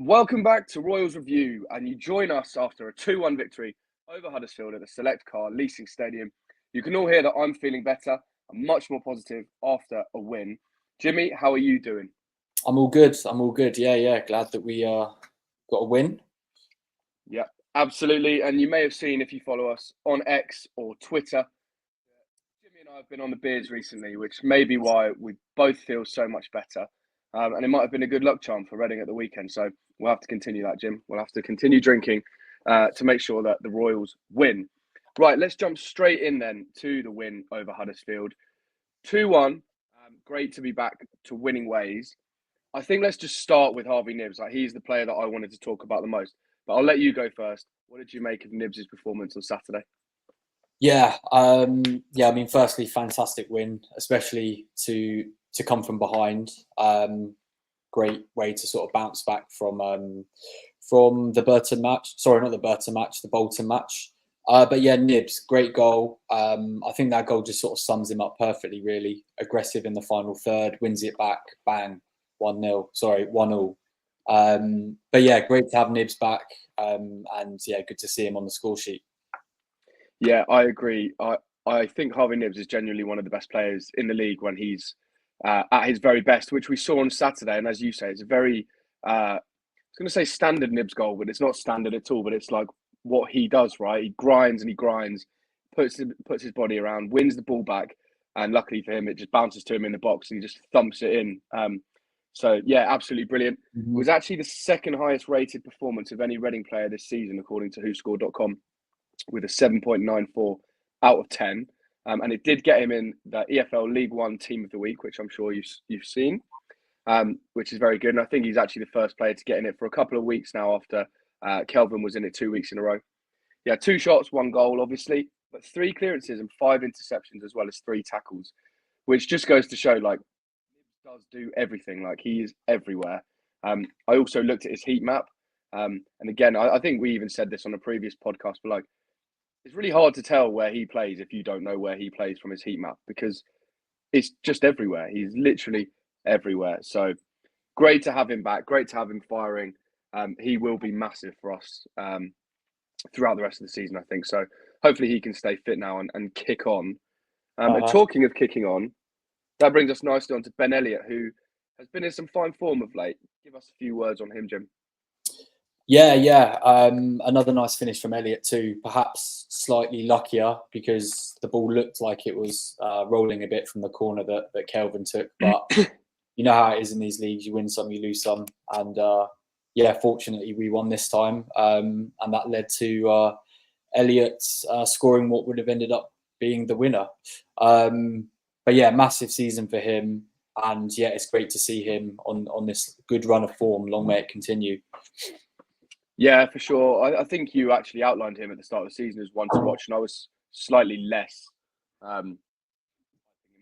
Welcome back to Royals Review, and you join us after a 2-1 victory over Huddersfield at the Select Car Leasing Stadium. You can all hear that I'm feeling better and much more positive after a win. Jimmy, how are you doing? I'm all good. Yeah. Glad that we got a win. Yeah, absolutely. And you may have seen, if you follow us on X or Twitter, Jimmy and I have been on the beers recently, which may be why we both feel so much better. And it might have been a good luck charm for Reading at the weekend. So we'll have to continue that, Jim. We'll have to continue drinking to make sure that the Royals win. Right, let's jump straight in then to the win over Huddersfield. 2-1. Great to be back to winning ways. I think let's just start with Harvey Knibbs. Like, he's the player that I wanted to talk about the most. But I'll let you go first. What did you make of Knibbs' performance on Saturday? Yeah. I mean, firstly, fantastic win, especially to come from behind. Great way to sort of bounce back from the Burton match. Sorry, not the Burton match, the Bolton match. But yeah, Knibbs, great goal. I think that goal just sort of sums him up perfectly, really. Aggressive in the final third, wins it back, bang, 1-0. Sorry, 1-1. But yeah, great to have Knibbs back. And yeah, good to see him on the score sheet. Yeah, I agree. I think Harvey Knibbs is genuinely one of the best players in the league when he's at his very best, which we saw on Saturday. And as you say, it's a very, I was going to say standard Knibbs goal, but it's not standard at all. But it's like what he does, right? He grinds and he grinds, puts his body around, wins the ball back. And luckily for him, it just bounces to him in the box and he just thumps it in. So, yeah, absolutely brilliant. It was actually the second highest rated performance of any Reading player this season, according to WhoScored.com, with a 7.94 out of 10. And it did get him in the EFL League One Team of the Week, which I'm sure you've seen, which is very good. And I think he's actually the first player to get in it for a couple of weeks now after Kelvin was in it 2 weeks in a row. Yeah, 2 shots, 1 goal, obviously, but 3 clearances and 5 interceptions as well as 3 tackles, which just goes to show, like, he does do everything. Like, he is everywhere. I also looked at his heat map. And again, I think we even said this on a previous podcast, but like, it's really hard to tell where he plays if you don't know where he plays from his heat map, because it's just everywhere. He's literally everywhere. So great to have him back. Great to have him firing. He will be massive for us throughout the rest of the season, I think. So hopefully he can stay fit now and kick on. And talking of kicking on, that brings us nicely on to Ben Elliott, who has been in some fine form of late. Give us a few words on him, Jim. Yeah. Another nice finish from Elliott too. Perhaps slightly luckier because the ball looked like it was rolling a bit from the corner that Kelvin took. But you know how it is in these leagues: you win some, you lose some. And yeah, fortunately we won this time, and that led to Elliott scoring what would have ended up being the winner. But yeah, massive season for him. And yeah, it's great to see him on this good run of form. Long may it continue. Yeah, for sure. I think you actually outlined him at the start of the season as one to watch, and I was slightly less him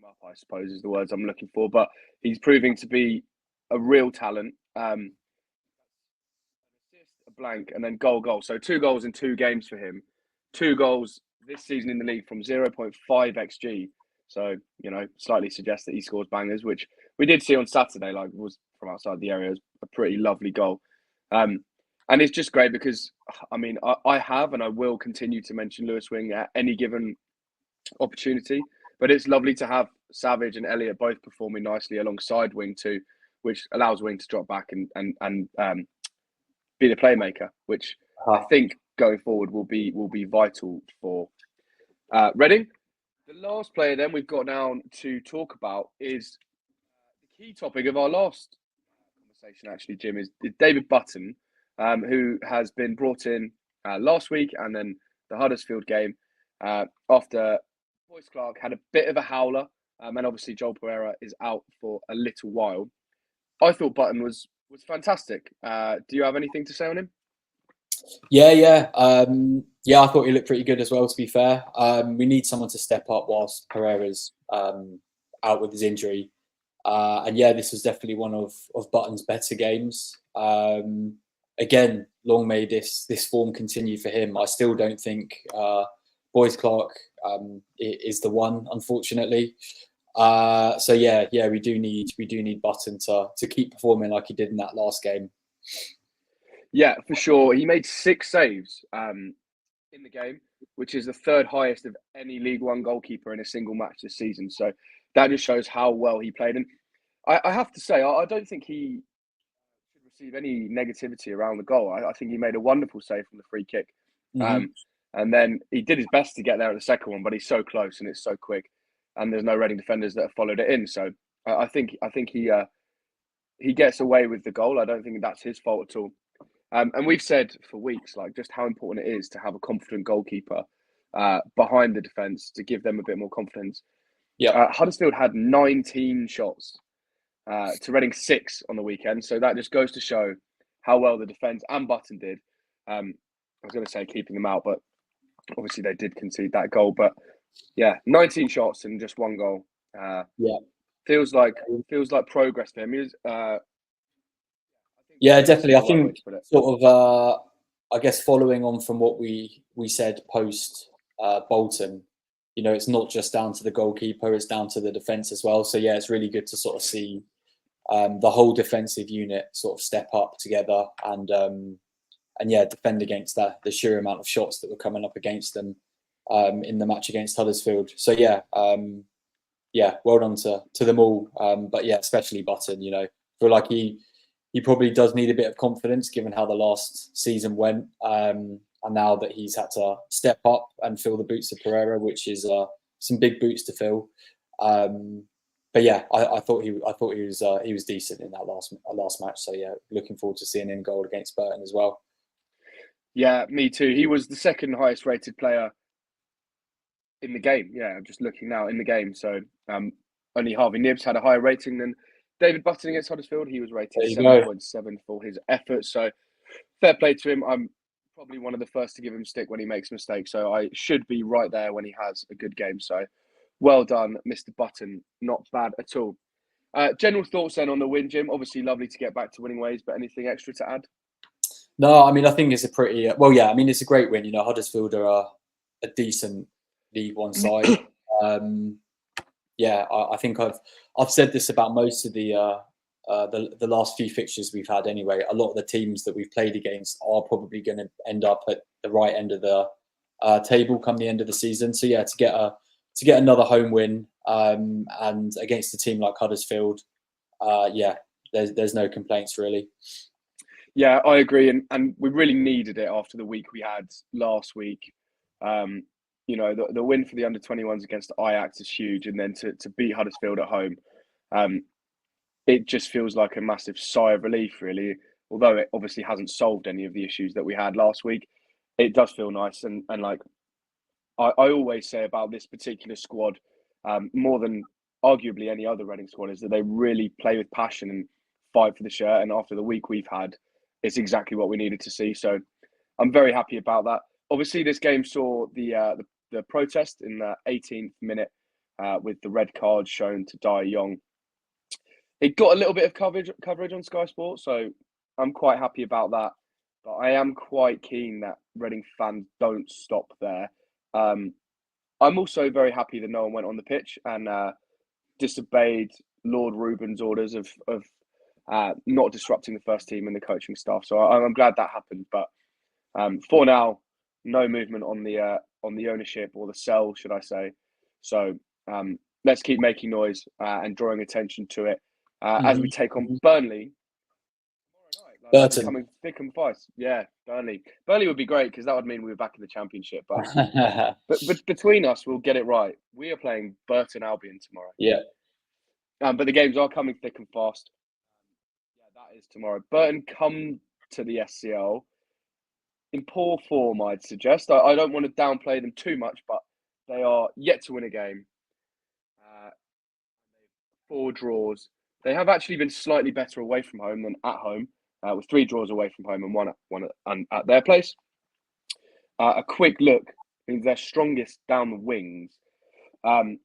up, I suppose, is the words I'm looking for. But he's proving to be a real talent. Assist, a blank, and then goal. So 2 goals in 2 games for him. 2 goals this season in the league from 0.5 xG. So, you know, slightly suggests that he scores bangers, which we did see on Saturday. Like, was from outside the area. It was a pretty lovely goal. And it's just great because, I mean, I have and I will continue to mention Lewis Wing at any given opportunity. But it's lovely to have Savage and Elliott both performing nicely alongside Wing too, which allows Wing to drop back and be the playmaker, which I think going forward will be vital for Reading. The last player then we've got down to talk about is the key topic of our last conversation, actually, Jim, is David Burton, who has been brought in last week and then the Huddersfield game after Boyce Clark had a bit of a howler, and obviously Joel Pereira is out for a little while. I thought Burton was fantastic. Do you have anything to say on him? Yeah. I thought he looked pretty good as well, to be fair. We need someone to step up whilst Pereira's out with his injury. And yeah, this was definitely one of Burton's better games. Again, long may this form continue for him. I still don't think Boyce Clark is the one, unfortunately. So yeah, we do need Burton to keep performing like he did in that last game. Yeah, for sure. He made 6 saves in the game, which is the third highest of any League One goalkeeper in a single match this season. So that just shows how well he played. And I have to say, I don't think he should receive any negativity around the goal. I think he made a wonderful save from the free kick. Mm-hmm. And then he did his best to get there at the second one, but he's so close and it's so quick. And there's no Reading defenders that have followed it in. So I think he gets away with the goal. I don't think that's his fault at all. And we've said for weeks, like, just how important it is to have a confident goalkeeper behind the defence to give them a bit more confidence. Yeah. Huddersfield had 19 shots to Reading 6 on the weekend. So that just goes to show how well the defence and Button did. I was going to say keeping them out, but obviously they did concede that goal. But yeah, 19 shots and just 1 goal. Feels like progress for him. He was, yeah, definitely. I think sort of, I guess following on from what we said post Bolton, you know, it's not just down to the goalkeeper; it's down to the defence as well. So yeah, it's really good to sort of see the whole defensive unit sort of step up together and yeah, defend against the sheer amount of shots that were coming up against them in the match against Huddersfield. So yeah, yeah, well done to them all. But yeah, especially Button. You know, feel like he probably does need a bit of confidence given how the last season went, and now that he's had to step up and fill the boots of Pereira, which is some big boots to fill. But yeah, I thought he was decent in that last match. So yeah, looking forward to seeing him goal against Burton as well. Yeah, me too. He was the second highest rated player in the game. Yeah, I'm just looking now in the game. So only Harvey Nibbs had a higher rating than David Button against Huddersfield. He was rated 7.7 for his efforts. So fair play to him. I'm probably one of the first to give him stick when he makes mistakes. So I should be right there when he has a good game. So well done, Mr. Button. Not bad at all. General thoughts then on the win, Jim? Obviously lovely to get back to winning ways, but anything extra to add? No, I mean, I think it's a pretty well. Yeah, I mean, it's a great win. You know, Huddersfield are a decent League One side. Yeah, I think I've said this about most of the last few fixtures we've had. Anyway, a lot of the teams that we've played against are probably going to end up at the right end of the table come the end of the season. So yeah, to get another home win and against a team like Huddersfield, yeah, there's no complaints really. Yeah, I agree, and we really needed it after the week we had last week. You know, the win for the under-21s against Ajax is huge, and then to beat Huddersfield at home, it just feels like a massive sigh of relief, really. Although it obviously hasn't solved any of the issues that we had last week, it does feel nice. And like I always say about this particular squad, more than arguably any other Reading squad, is that they really play with passion and fight for the shirt. And after the week we've had, it's exactly what we needed to see. So I'm very happy about that. Obviously, this game saw the protest in the 18th minute with the red card shown to Dai Yong. It got a little bit of coverage on Sky Sports, so I'm quite happy about that. But I am quite keen that Reading fans don't stop there. I'm also very happy that no one went on the pitch and disobeyed Lord Ruben's orders of not disrupting the first team and the coaching staff. So I'm glad that happened. But for now, no movement on the ownership or the sell, should I say? So let's keep making noise and drawing attention to it as we take on Burnley tomorrow night. Like, Burton coming thick and fast. Yeah, Burnley. Burnley would be great because that would mean we were back in the Championship. But between us, we'll get it right. We are playing Burton Albion tomorrow. Yeah. But the games are coming thick and fast. Yeah, that is tomorrow. Burton come to the SCL in poor form, I'd suggest. I don't want to downplay them too much, but they are yet to win a game. 4 draws. They have actually been slightly better away from home than at home, with 3 draws away from home and one at their place. A quick look means they're strongest down the wings,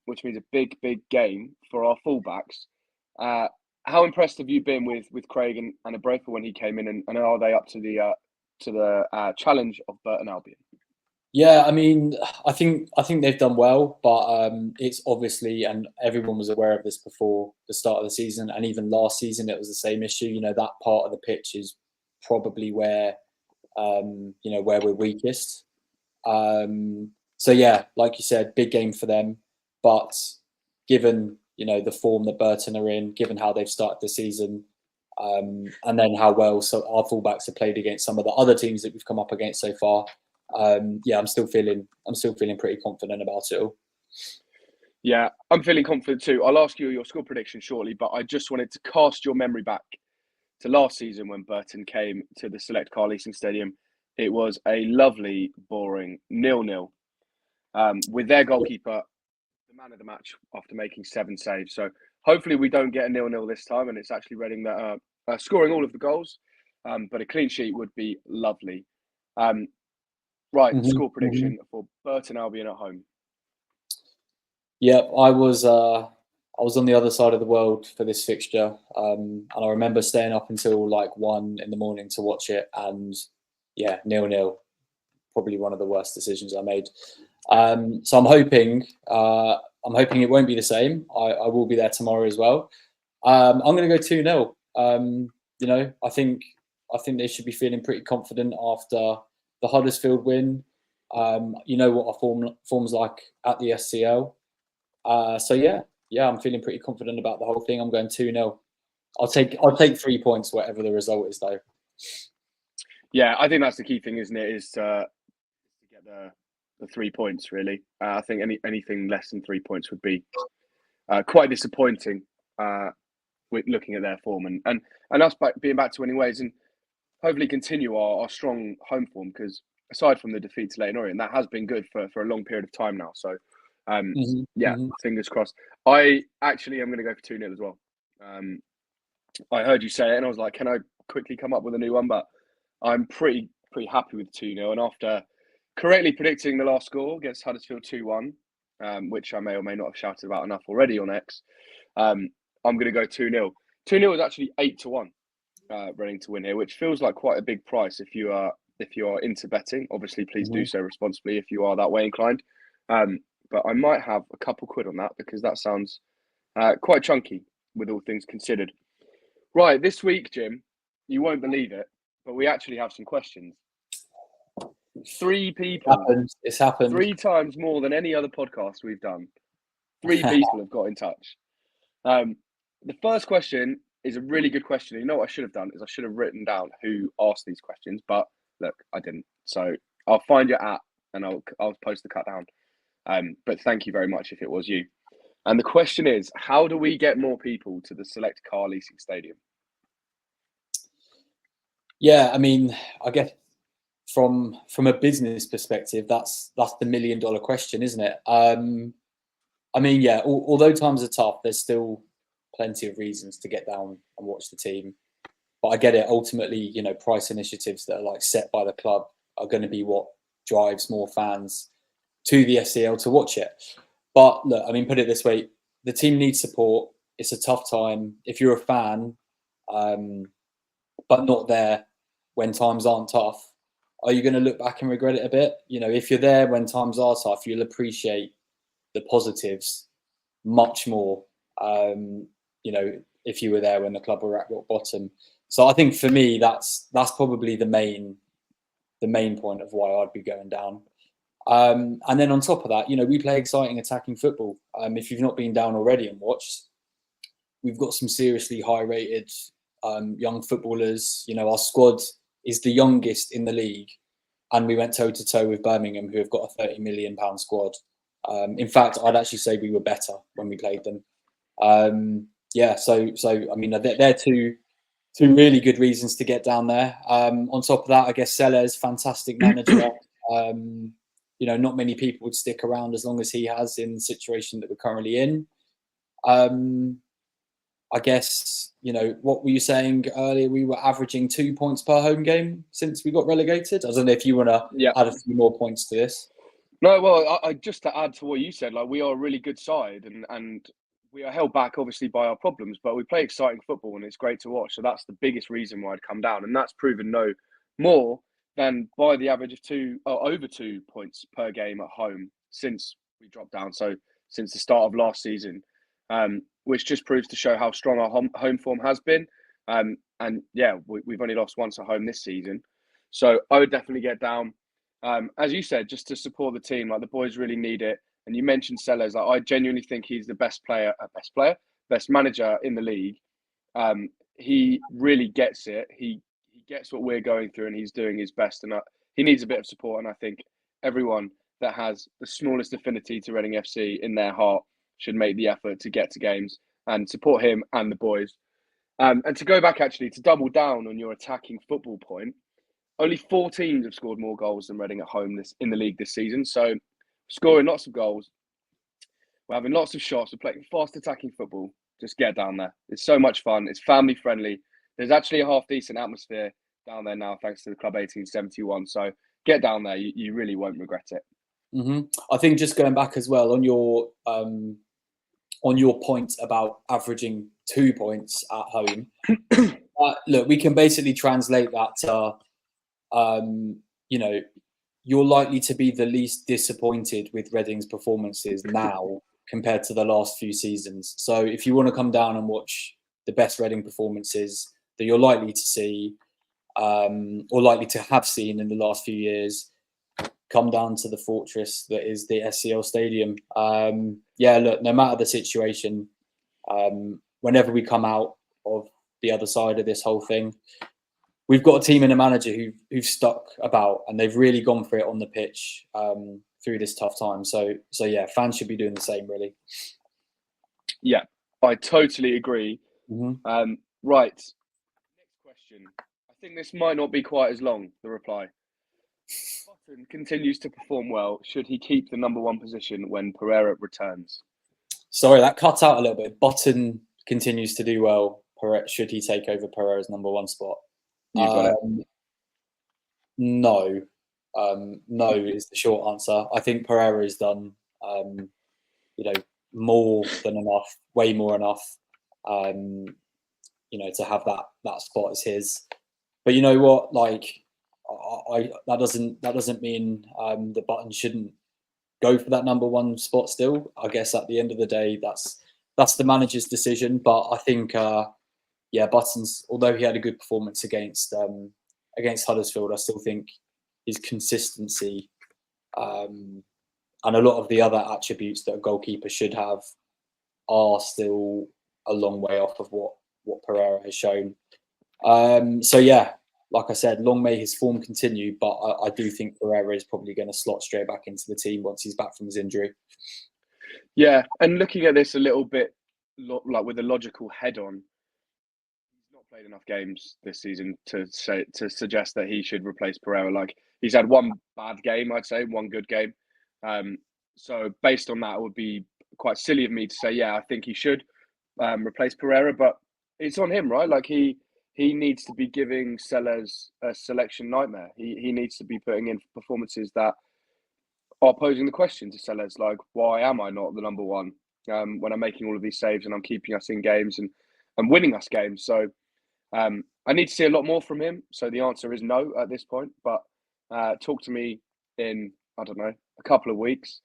which means a big game for our fullbacks. How impressed have you been with Craig and Abrotha when he came in, and are they up to the challenge of Burton Albion? Yeah, I mean, I think they've done well, but it's obviously, and everyone was aware of this before the start of the season, and even last season it was the same issue. You know, that part of the pitch is probably where where we're weakest. So yeah, like you said, big game for them. But given the form that Burton are in, given how they've started the season, and then how well our fullbacks have played against some of the other teams that we've come up against so far, I'm still feeling pretty confident about it all. Yeah, I'm feeling confident too. I'll ask you your score prediction shortly, but I just wanted to cast your memory back to last season when Burton came to the Select Car Leasing Stadium. It was a lovely, boring 0-0 with their goalkeeper, the man of the match, after making 7 saves. So hopefully we don't get a 0-0 this time, and it's actually Reading that are scoring all of the goals. But a clean sheet would be lovely. Right, score prediction for Burton Albion at home. Yep, I was on the other side of the world for this fixture, and I remember staying up until like 1 a.m. to watch it, and yeah, 0-0, probably one of the worst decisions I made. So I'm hoping it won't be the same. I will be there tomorrow as well. I'm going to go 2-0. I think they should be feeling pretty confident after the Huddersfield win. You know what our form's like at the SCL. So yeah, I'm feeling pretty confident about the whole thing. I'm going 2-0. I'll take 3 points, whatever the result is, though. Yeah, I think that's the key thing, isn't it? Is to get the 3 points. Really, I think anything less than 3 points would be quite disappointing. With looking at their form and us being back to winning ways, and hopefully continue our strong home form, because aside from the defeat to Leyton Orient, that has been good for a long period of time now. So fingers crossed. I actually am going to go for 2-0 as well. I heard you say it and I was like, can I quickly come up with a new one? But I'm pretty happy with 2-0. And after correctly predicting the last score against Huddersfield 2-1, which I may or may not have shouted about enough already on X, I'm going to go 2-0. 2-0 is actually 8-1 Reading to win here, which feels like quite a big price if you are into betting. Obviously, please do so responsibly if you are that way inclined. But I might have a couple quid on that, because that sounds quite chunky with all things considered. Right, this week, Jim, you won't believe it, but we actually have some questions. 3 people. It's happened. 3 times more than any other podcast we've done. 3 people have got in touch. The first question is a really good question. You know what I should have done is I should have written down who asked these questions, but look, I didn't. So I'll find your app and I'll post the cut down. But thank you very much if it was you. And the question is, how do we get more people to the Select Car Leasing Stadium? Yeah, I mean, I guess from a business perspective, that's the $1 million question, isn't it? I mean, yeah, although times are tough, there's still plenty of reasons to get down and watch the team. But I get it. Ultimately, price initiatives that are like set by the club are going to be what drives more fans to the SCL to watch it. But look, I mean, put it this way: the team needs support. It's a tough time. If you're a fan, but not there when times aren't tough, are you going to look back and regret it a bit? If you're there when times are tough, you'll appreciate the positives much more. If you were there when the club were at rock bottom. So I think for me, that's probably the main point of why I'd be going down. And then on top of that, we play exciting attacking football. If you've not been down already and watched, we've got some seriously high-rated young footballers. Our squad is the youngest in the league, and we went toe-to-toe with Birmingham, who have got a £30 million squad. In fact, I'd actually say we were better when we played them. So I mean, they're two really good reasons to get down there. On top of that, I guess Selles, fantastic manager. Not many people would stick around as long as he has in the situation that we're currently in. I guess, what were you saying earlier? We were averaging 2 points per home game since we got relegated. I don't know if you want to add a few more points to this. No, well, I just to add to what you said, like, we are a really good side, and we are held back obviously by our problems, but we play exciting football and it's great to watch. So that's the biggest reason why I'd come down, and that's proven no more than by the average of over 2 points per game at home since we dropped down. So since the start of last season, which just proves to show how strong our home form has been. and yeah, we've only lost once at home this season. So I would definitely get down. As you said, just to support the team, like the boys really need it. And you mentioned Selles. Like, I genuinely think he's the best manager in the league. He really gets it. He gets what we're going through, and he's doing his best. And he needs a bit of support. And I think everyone that has the smallest affinity to Reading FC in their heart should make the effort to get to games and support him and the boys. And to go back, actually, to double down on your attacking football point, only 4 teams have scored more goals than Reading at home in the league this season. So scoring lots of goals, we're having lots of shots, we're playing fast attacking football. Just get down there. It's so much fun. It's family friendly. There's actually a half decent atmosphere down there now, thanks to the Club 1871. So get down there. You really won't regret it. Mm-hmm. I think just going back as well on your point about averaging 2 points at home. Look, we can basically translate that to, you're likely to be the least disappointed with Reading's performances now compared to the last few seasons. So if you want to come down and watch the best Reading performances that you're likely to see, or likely to have seen in the last few years, come down to the fortress that is the SCL Stadium. Look, no matter the situation, whenever we come out of the other side of this whole thing, we've got a team and a manager who've stuck about, and they've really gone for it on the pitch through this tough time. So yeah, fans should be doing the same, really. Yeah, I totally agree. Mm-hmm. Right, next question. I think this might not be quite as long, the reply. Burton continues to perform well. Should he keep the number 1 position when Pereira returns? Sorry, that cut out a little bit. Burton continues to do well. Should he take over Pereira's number 1 spot? You got it. No. No is the short answer. I think Pereira has done, more than enough, way more enough, to have that spot as his. But you know what? Like, that doesn't mean that Burton shouldn't go for that number 1 spot still. I guess at the end of the day, that's the manager's decision. But I think, Burton's, although he had a good performance against Huddersfield, I still think his consistency and a lot of the other attributes that a goalkeeper should have are still a long way off of what Pereira has shown. Like I said, long may his form continue, but I do think Pereira is probably going to slot straight back into the team once he's back from his injury. Yeah, and looking at this a little bit like with a logical head on, he's not played enough games this season to suggest that he should replace Pereira. Like, he's had 1 bad game, I'd say, 1 good game. So based on that, it would be quite silly of me to say, yeah, I think he should replace Pereira, but it's on him, right? Like, he needs to be giving Selles a selection nightmare. He needs to be putting in performances that are posing the question to Selles, like, why am I not the number 1 when I'm making all of these saves and I'm keeping us in games and winning us games? So I need to see a lot more from him. So the answer is no at this point. But talk to me in, I don't know, a couple of weeks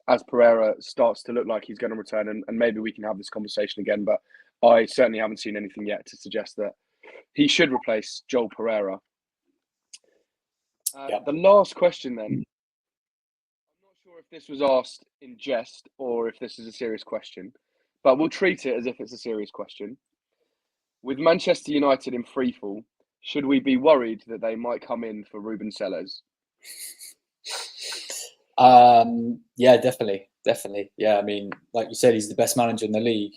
as Pereira starts to look like he's going to return, and maybe we can have this conversation again. But I certainly haven't seen anything yet to suggest that he should replace Joel Pereira. The last question then. I'm not sure if this was asked in jest or if this is a serious question, but we'll treat it as if it's a serious question. With Manchester United in freefall, should we be worried that they might come in for Ruben Selles? Yeah, definitely. Yeah, I mean, like you said, he's the best manager in the league.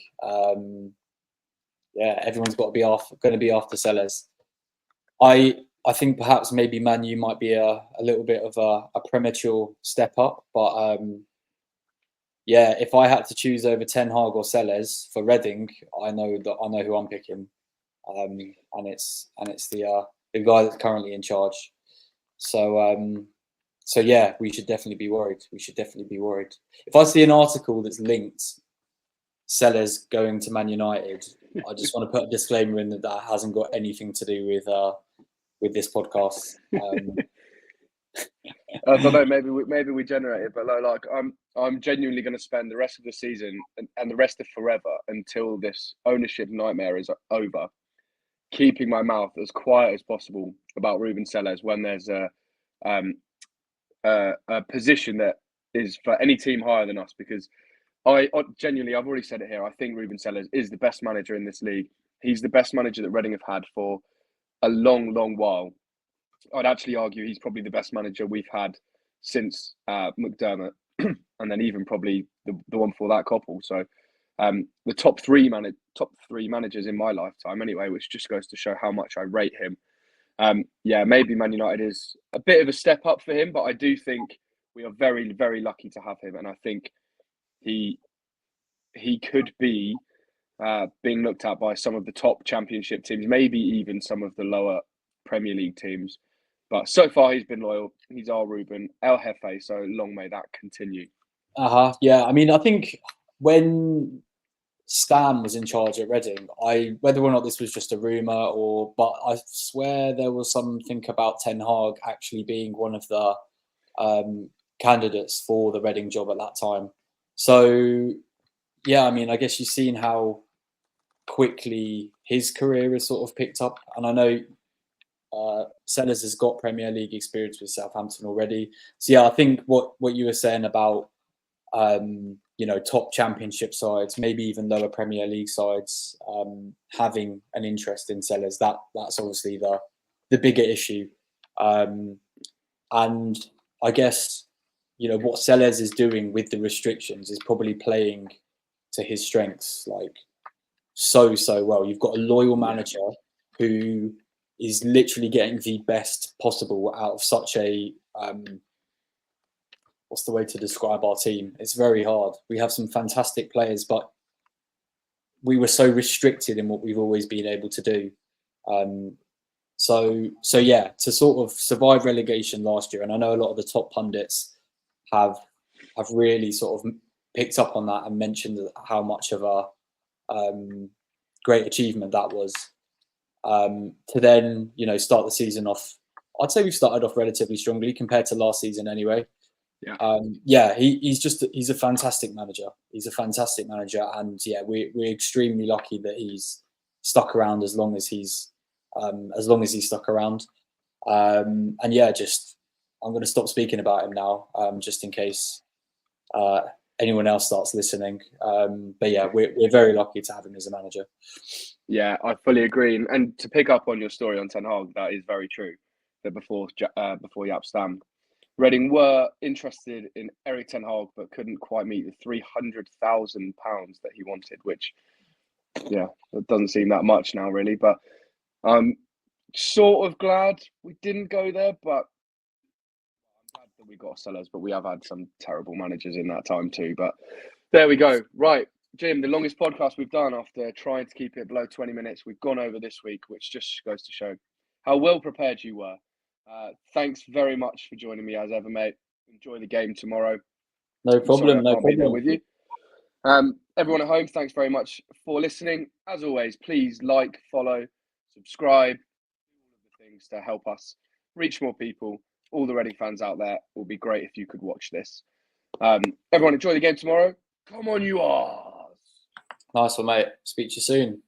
Everyone's got to be going to be after Selles. I think perhaps maybe Man U might be a little bit of a premature step up, but if I had to choose over Ten Hag or Selles for Reading, I know who I'm picking, and it's the guy that's currently in charge. So yeah, we should definitely be worried. If I see an article that's linked Selles going to Man United, I just want to put a disclaimer in that hasn't got anything to do with this podcast. I don't know. Maybe we generate it, but like I'm genuinely going to spend the rest of the season and the rest of forever until this ownership nightmare is over, keeping my mouth as quiet as possible about Ruben Selles when there's a position that is for any team higher than us, because genuinely, I've already said it here, I think Ruben Selles is the best manager in this league. He's the best manager that Reading have had for a long, long while. I'd actually argue he's probably the best manager we've had since McDermott, and then even probably the one before that, Koppel. So the top three managers in my lifetime anyway, which just goes to show how much I rate him. Maybe Man United is a bit of a step up for him, but I do think we are very, very lucky to have him, and I think he could be being looked at by some of the top Championship teams, maybe even some of the lower Premier League teams. But so far, he's been loyal. He's our Ruben, El Jefe, so long may that continue. Yeah, I mean, I think when Stan was in charge at Reading, whether or not this was just a rumour but I swear there was something about Ten Hag actually being one of the candidates for the Reading job at that time. So, yeah, I mean, I guess you've seen how quickly his career has sort of picked up. And I know Sellers has got Premier League experience with Southampton already. So, yeah, I think what you were saying about, top Championship sides, maybe even lower Premier League sides, having an interest in Sellers, that's obviously the bigger issue. And I guess, what Sellers is doing with the restrictions is probably playing to his strengths, like so well. You've got a loyal manager who is literally getting the best possible out of such a what's the way to describe our team? It's very hard. We have some fantastic players, but we were so restricted in what we've always been able to do. So yeah, to sort of survive relegation last year, and I know a lot of the top pundits have really sort of picked up on that and mentioned how much of a great achievement that was. To then, start the season off, I'd say we've started off relatively strongly compared to last season anyway. He's a fantastic manager. He's a fantastic manager, and we're extremely lucky that he's stuck around as long as he's stuck around. I'm going to stop speaking about him now, just in case anyone else starts listening. We're very lucky to have him as a manager. Yeah, I fully agree. And to pick up on your story on Ten Hag, that is very true. That before Jaap Stam, Reading were interested in Erik Ten Hag, but couldn't quite meet the £300,000 that he wanted, which, it doesn't seem that much now, really. But I'm sort of glad we didn't go there. But I'm glad that we got Sellers, but we have had some terrible managers in that time too. But there we go. Right, Jim, the longest podcast we've done after trying to keep it below 20 minutes. We've gone over this week, which just goes to show how well prepared you were. Thanks very much for joining me as ever, mate. Enjoy the game tomorrow. No problem. No problem. Be there with you. Everyone at home, thanks very much for listening. As always, please like, follow, subscribe, all of the things to help us reach more people. All the Reading fans out there, it would be great if you could watch this. Everyone, enjoy the game tomorrow. Come on, you are. Nice one, mate. Speak to you soon.